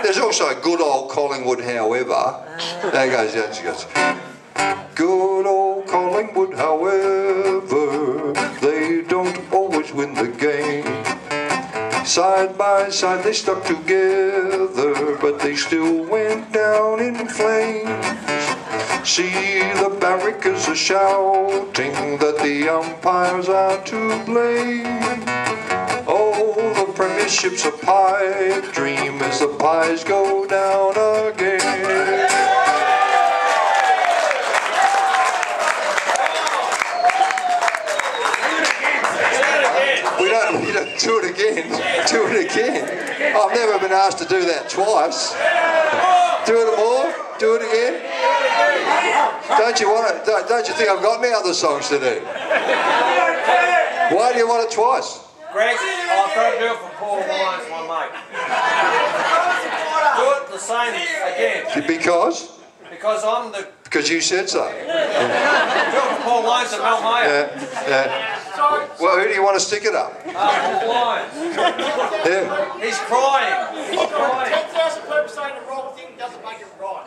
There's also good old Collingwood, however. There goes, good old Collingwood, however, they don't always win the game. Side by side they stuck together, but they still went down in flames. See, the barrackers are shouting that the umpires are to blame. Oh, the premiership's a pipe dream as the pies go down again. We don't do it again. Do it again. I've never been asked to do that twice. Do it more. Do it again. Don't you want it? Don't you think I've got any other songs to do? Why do you want it twice? Greg, I'll try to do it for Paul Lyons, my mate. Do it the same again. Because? Because I'm the... Because you said so. Do it for Paul Lyons and Mel Mayer. Yeah. Well, who do you want to stick it up? Paul Lyons. Him. He's crying. He's crying. 10,000 people saying the wrong thing doesn't make it right.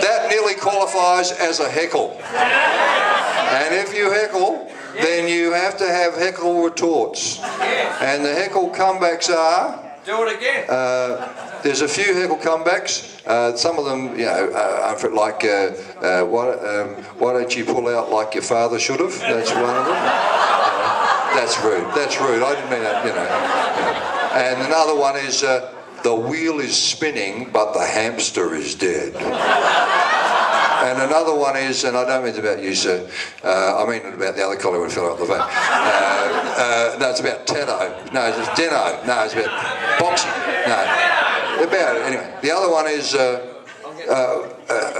That nearly qualifies as a heckle. And if you heckle, then you have to have heckle retorts. And the heckle comebacks are... Do it again. There's a few heckle comebacks. Some of them, you know, like, why don't you pull out like your father should have? That's one of them. That's rude. That's rude. I didn't mean that, you know. And another one is, the wheel is spinning, but the hamster is dead. And another one is, and I don't mean it about you, sir, I mean it about the other Collingwood fellow up the back. No, it's about Teno. No, it's Deno. No, it's about boxing. No, about it. Anyway, the other one is,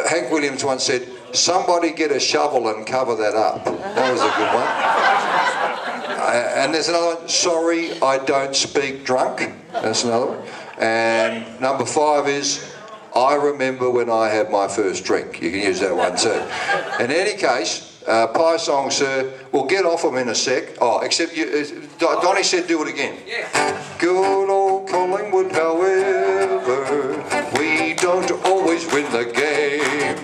Hank Williams once said, somebody get a shovel and cover that up. That was a good one. And there's another one, sorry, I don't speak drunk. That's another one. And number 5 is, I remember when I had my first drink. You can use that one too. In any case, pie song, sir, we'll get off them in a sec. Oh, except you, Donnie said do it again. Yeah. Good old Collingwood, however, we don't always win the game.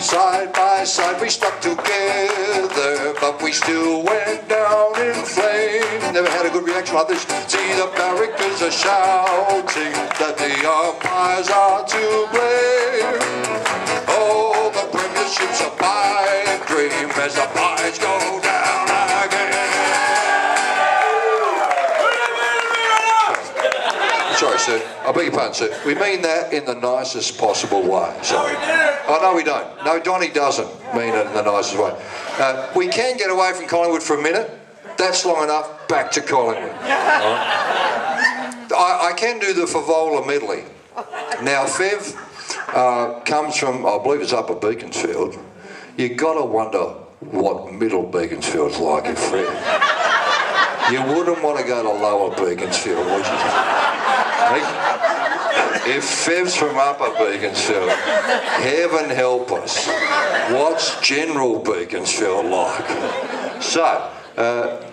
Side by side we stuck together, but we still went down in flames. Never had a good reaction like this. See, the barrackers are shouting that the umpires are to blame. Oh, the premiership's a pipe dream as the pies go down again. Sorry, sir. I beg your pardon, sir. We mean that in the nicest possible way. Sorry. Oh, no, we don't. No, Donnie doesn't mean it in the nicest way. We can get away from Collingwood for a minute. That's long enough. Back to Collingwood. I can do the Favola medley. Now, Fev comes from, I believe it's Upper Beaconsfield. You've got to wonder what Middle Beaconsfield's like if Fev. You wouldn't want to go to Lower Beaconsfield, would you? If Fev's from Upper Beaconsfield, heaven help us. What's General Beaconsfield like? So,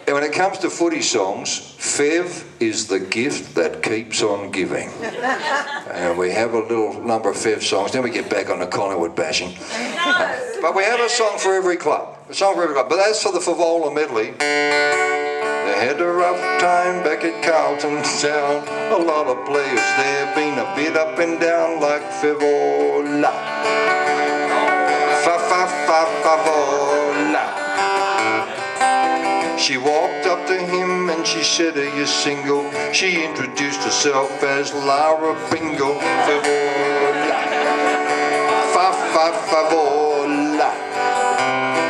when it comes to footy songs, Fev is the gift that keeps on giving. And we have a little number of Fev songs, then we get back on the Collingwood bashing. But we have a song for every club. A song for every club. But as for the Favola medley, they had a rough time back at Carlton Town. A lot of players there been a bit up and down like Favola. Favola. She walked up to him and she said, are you single? She introduced herself as Lara Bingo. Favola. Favola.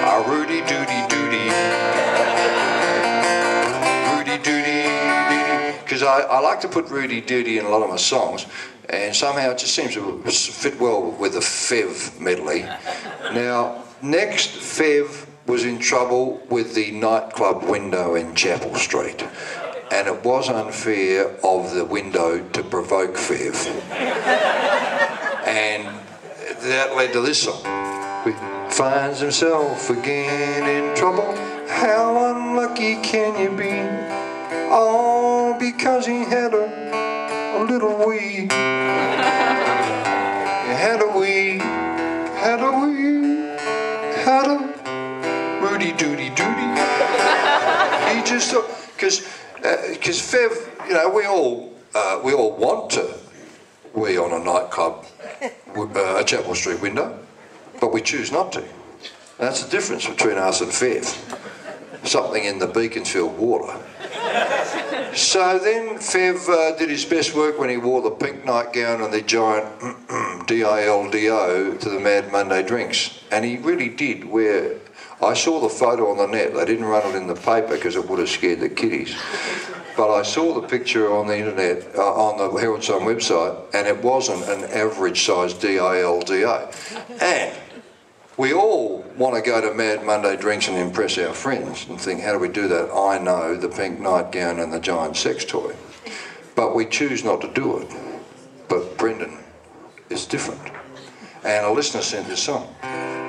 A Rudy Doody Doody. Because I like to put Rudy Doody in a lot of my songs, and somehow it just seems to fit well with the Fev medley. Now, next, Fev was in trouble with the nightclub window in Chapel Street, and it was unfair of the window to provoke Fev. And that led to this song. He finds himself again in trouble. How unlucky can you be? All because he had a a little wee. Had a wee, had a wee, had a Rudy doody doody. He just thought, because Fev, you know, we all want to wee on a nightclub, a Chapel Street window, but we choose not to. That's the difference between us and Fev. Something in the Beaconsfield water. So then Fev did his best work when he wore the pink nightgown and the giant DILDO to the Mad Monday drinks. And he really did wear... I saw the photo on the net. They didn't run it in the paper because it would have scared the kiddies. But I saw the picture on the internet, on the Herald Sun website, and it wasn't an average-sized DILDO. And we all want to go to Mad Monday drinks and impress our friends and think, how do we do that? I know, the pink nightgown and the giant sex toy. But we choose not to do it. But Brendan is different. And a listener sent this song.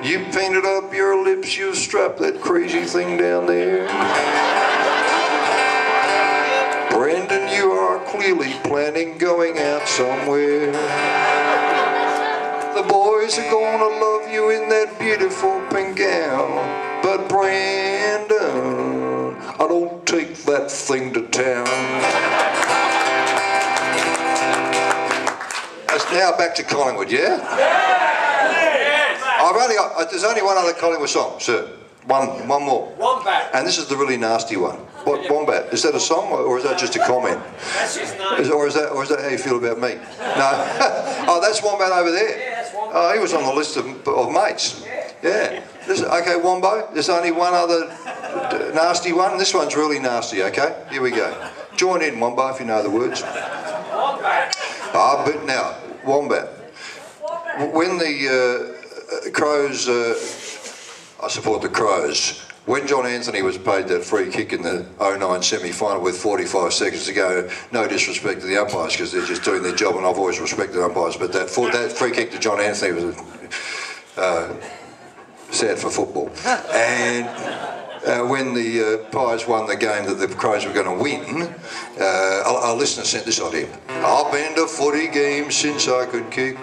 You painted up your lips, you strapped that crazy thing down there. Brendan, you are clearly planning going out somewhere. The boys are gonna love you in that beautiful pink gown. But Brendan, I don't take that thing to town. That's now back to Collingwood, yeah? I've only got, there's only one other Collingwood song, sir. One more. Wombat. And this is the really nasty one. What, Wombat? Is that a song or is that just a comment? That's his name. Or is that how you feel about me? No. Oh, that's Wombat over there. Yeah, that's Wombat. Oh, he was on the list of mates. Yeah. Okay, Wombo. There's only one other nasty one. This one's really nasty. Okay. Here we go. Join in, Wombo, if you know the words. Wombat. Ah, but now, Wombat. When the Crows, I support the Crows. When John Anthony was paid that free kick in the 09 semi-final with 45 seconds to go, no disrespect to the umpires because they're just doing their job, and I've always respected umpires, but that free kick to John Anthony was sad for football. And when the Pies won the game that the Crows were going to win, a listener sent this on him. I've been to footy games since I could kick,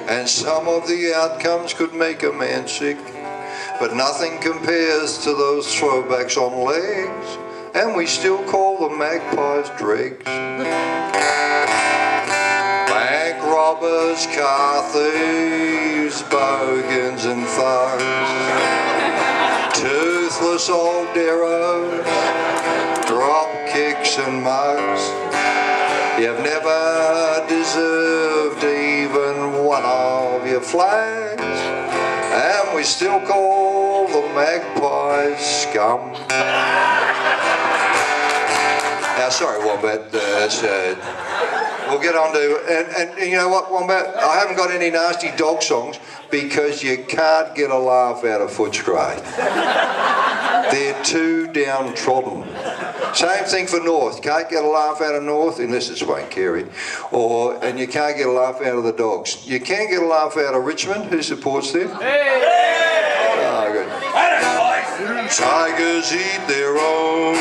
and some of the outcomes could make a man sick. But nothing compares to those throwbacks on legs, and we still call the Magpies dregs. Bank robbers, car thieves, bogans and thugs, toothless old derros, drop kicks and mugs. You've never deserved even one of your flags, and we still call the Magpies scum. Now, sorry, Wombat, we'll get on to, and you know what, Wombat, I haven't got any nasty dog songs because you can't get a laugh out of Footscray. They're too downtrodden. Same thing for North. Can't get a laugh out of North unless it's Wayne Carey, and you can't get a laugh out of the Dogs. You can get a laugh out of Richmond. Who supports them? Hey! Oh, good. Tigers eat their own.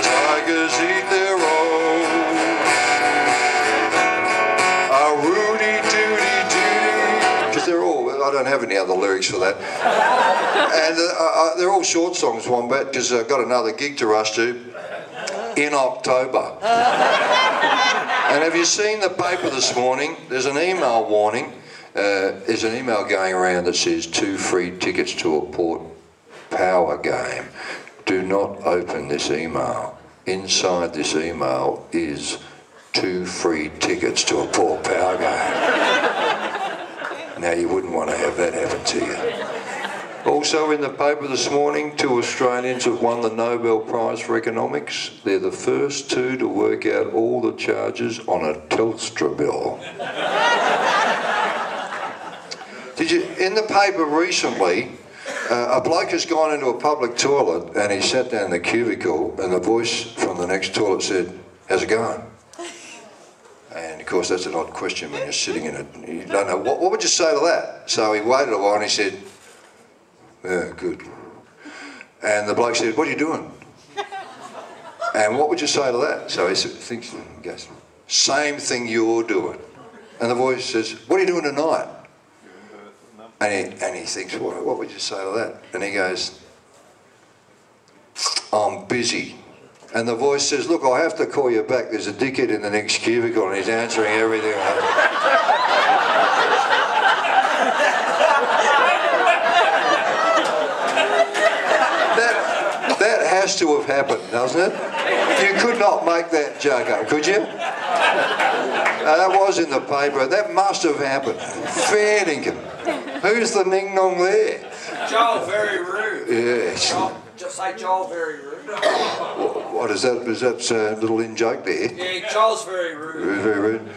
Tigers eat their own. A Rudy Doody Doody. Because they're all. I don't have any other lyrics for that. And they're all short songs, Wombat, because I've got another gig to rush to in October. And have you seen the paper this morning? There's an email warning. There's an email going around that says 2 free tickets to a Port Power game. Do not open this email. Inside this email is 2 free tickets to a Port Power game. Now, you wouldn't want to have that happen to you. Also in the paper this morning, 2 Australians have won the Nobel Prize for Economics. They're the first 2 to work out all the charges on a Telstra bill. Did you, in the paper recently, a bloke has gone into a public toilet and he sat down in the cubicle and the voice from the next toilet said, "How's it going?" And of course that's an odd question when you're sitting in it. You don't know, what would you say to that? So he waited a while and he said, "Yeah, good." And the bloke said, "What are you doing?" And what would you say to that? So he thinks, he goes, same thing you're doing. And the voice says, what are you doing tonight? And he thinks, what would you say to that? And he goes, I'm busy. And the voice says, look, I'll have to call you back. There's a dickhead in the next cubicle and he's answering everything. That has to have happened, doesn't it? You could not make that joke up, could you? That was in the paper. That must have happened. Fair dinkum. Who's the ning-nong there? Joel, very rude. Yes. Just say Joel, very rude. What is that? Is that a little in-joke there? Yeah, Joel's very rude. Very rude.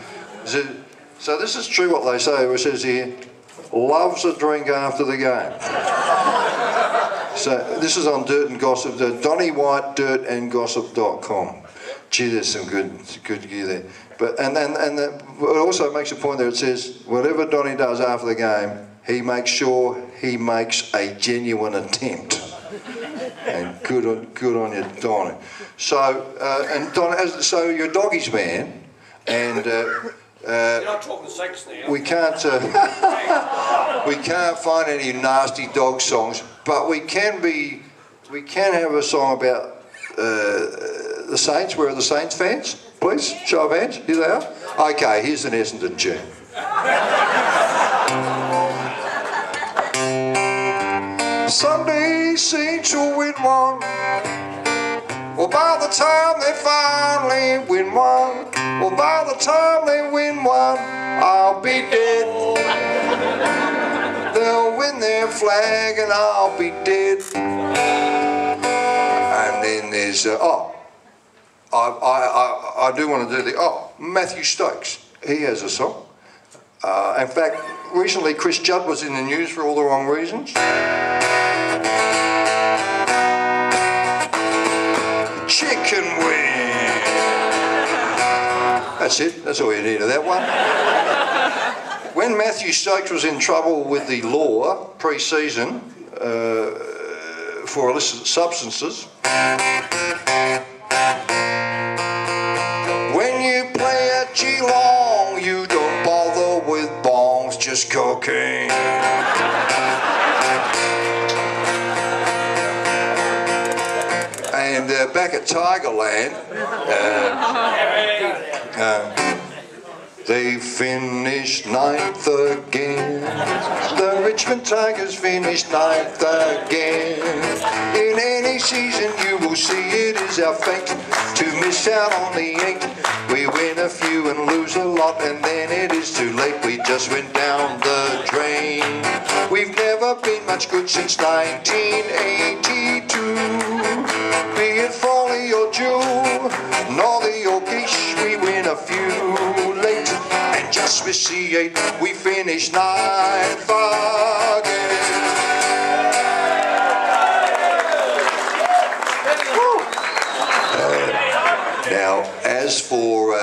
So this is true what they say. It says here, loves a drink after the game. So this is on Dirt and Gossip, Donny Wight, dirtandgossip.com. Gee, there's some good gear there. But it also makes a point there. It says whatever Donny does after the game, he makes sure he makes a genuine attempt. And good on you, Donny. So so you're a doggies man, and You're not talking sex now. we can't find any nasty dog songs, but we can have a song about the Saints. Where are the Saints fans? Please, show of hands. Here they are. Okay, here's an Essendon tune. Sunday Saints will win one. Well, by the time they finally win one, well, by the time they win one, I'll be dead. They'll win their flag and I'll be dead. And then there's I do want to do Matthew Stokes. He has a song. In fact, recently Chris Judd was in the news for all the wrong reasons. Chicken wing. That's it. That's all you need of that one. When Matthew Stokes was in trouble with the law pre-season for illicit substances, when you play at Geelong, you don't bother with bongs, just cocaine. And back at Tigerland, they finished 9th again. The Richmond Tigers finished 9th again. In any season you will see it is our fate to miss out on the 8. We win a few and lose a lot, and then it is too late. We just went down the drain. We've never been much good since 1982. Be it Folly or Jewel, Northey or Gish, we win a few late and just miss the 8. We finish 9th again. Now, as for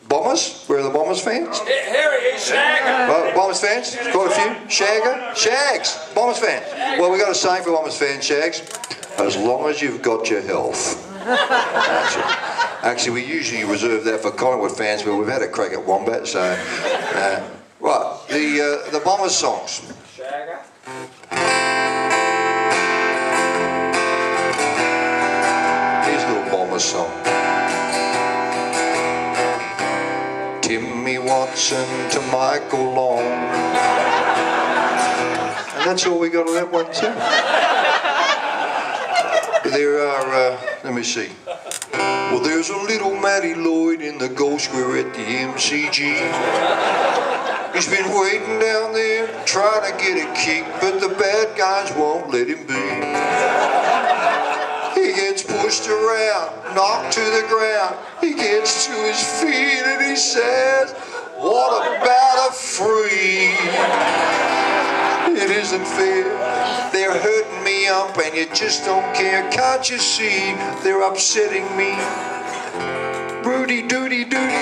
Bombers, where are the Bombers fans? Harry, he's Shagger. Well, Bombers fans, quite a few. Shagger, Shags, Bombers fans. Well, we've got a saying for Bombers fans, Shags. As long as you've got your health. Actually, we usually reserve that for Collingwood fans, but we've had a crack at Wombat, so... right, the Bombers songs. Shagger. Here's a little Bombers song. Timmy Watson to Michael Long. And that's all we got on that one too. There are, let me see. Well, there's a little Matty Lloyd in the goal square at the MCG. He's been waiting down there, trying to get a kick, but the bad guys won't let him be. He gets pushed around, knocked to the ground. He gets to his feet and he says, what about a free? It isn't fair. They're hurting me up and you just don't care. Can't you see they're upsetting me? Rudy doody doody.